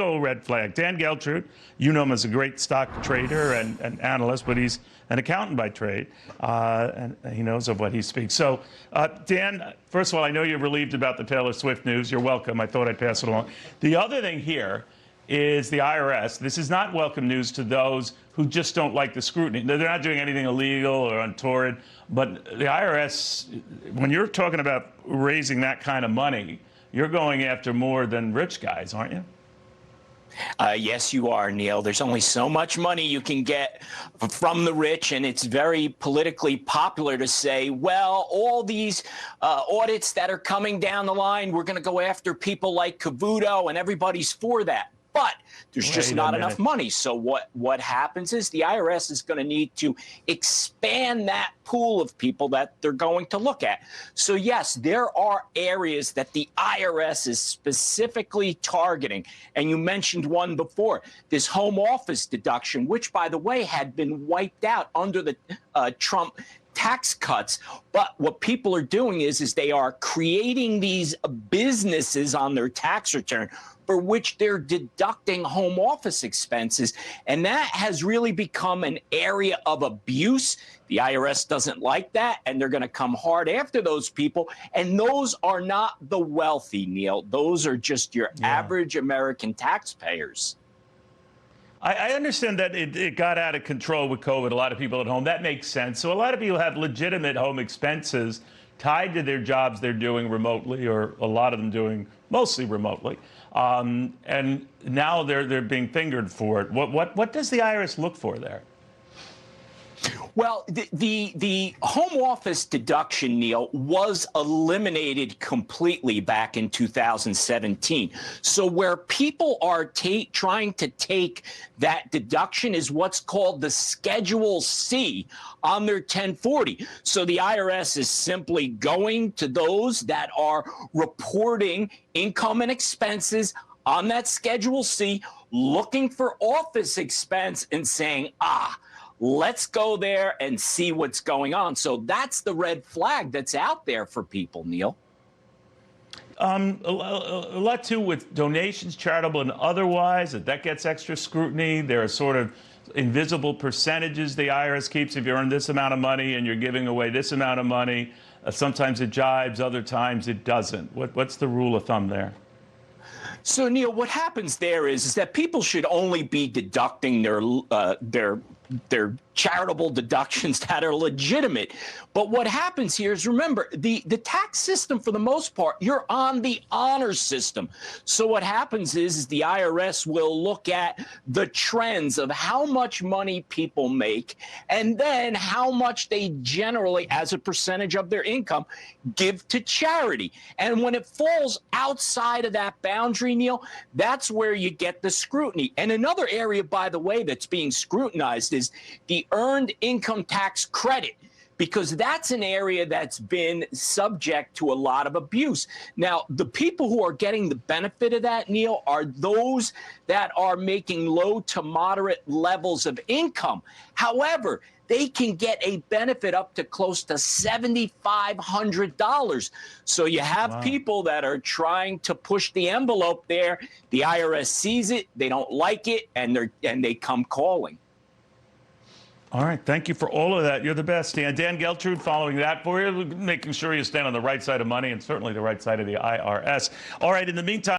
red flag. Dan Geltrude, you know him as a great stock trader and analyst, but he's an accountant by trade, and he knows of what he speaks. So, Dan, first of all, I know you're relieved about the Taylor Swift news. You're welcome. I thought I'd pass it along. The other thing here is the IRS. This is not welcome news to those who just don't like the scrutiny. They're not doing anything illegal or untoward, but the IRS, when you're talking about raising that kind of money, you're going after more than rich guys, aren't you? Yes, you are, Neil. There's only so much money you can get from the rich, and it's very politically popular to say, well, all these audits that are coming down the line, we're going to go after people like Cavuto, and everybody's for that. But there's just not enough money. So what happens is the IRS is going to need to expand that pool of people that they're going to look at. So, yes, there are areas that the IRS is specifically targeting. And you mentioned one before, this home office deduction, which, by the way, had been wiped out under the Trump tax cuts. But what people are doing is they are creating these businesses on their tax return for which they're deducting home office expenses. And that has really become an area of abuse. The IRS doesn't like that, and they're going to come hard after those people. And those are not the wealthy, Neil. Those are just your average American taxpayers. I understand that it got out of control with COVID, a lot of people at home. That makes sense. So a lot of people have legitimate home expenses tied to their jobs they're doing remotely, or a lot of them doing mostly remotely. And now they're being fingered for it. What does the IRS look for there? Well, the home office deduction, Neil, was eliminated completely back in 2017. So where people are trying to take that deduction is what's called the Schedule C on their 1040. So the IRS is simply going to those that are reporting income and expenses on that Schedule C, looking for office expense and saying, let's go there and see what's going on. So that's the red flag that's out there for people, Neil. A lot too with donations, charitable and otherwise, that gets extra scrutiny. There are sort of invisible percentages the IRS keeps. If you earn this amount of money and you're giving away this amount of money, sometimes it jibes, other times it doesn't. What's the rule of thumb there? So, Neil, what happens there is that people should only be deducting their charitable deductions that are legitimate. But what happens here is, remember, the tax system, for the most part, you're on the honor system. So what happens is the IRS will look at the trends of how much money people make and then how much they generally, as a percentage of their income, give to charity. And when it falls outside of that boundary, Neil, that's where you get the scrutiny. And another area, by the way, that's being scrutinized is the earned income tax credit, because that's an area that's been subject to a lot of abuse. Now, the people who are getting the benefit of that, Neil, are those that are making low to moderate levels of income. However, they can get a benefit up to close to $7,500. So you have people that are trying to push the envelope there. The IRS sees it, they don't like it, and they come calling. All right. Thank you for all of that. You're the best, Dan. Dan Geltrude following that for you, making sure you stand on the right side of money and certainly the right side of the IRS. All right. In the meantime,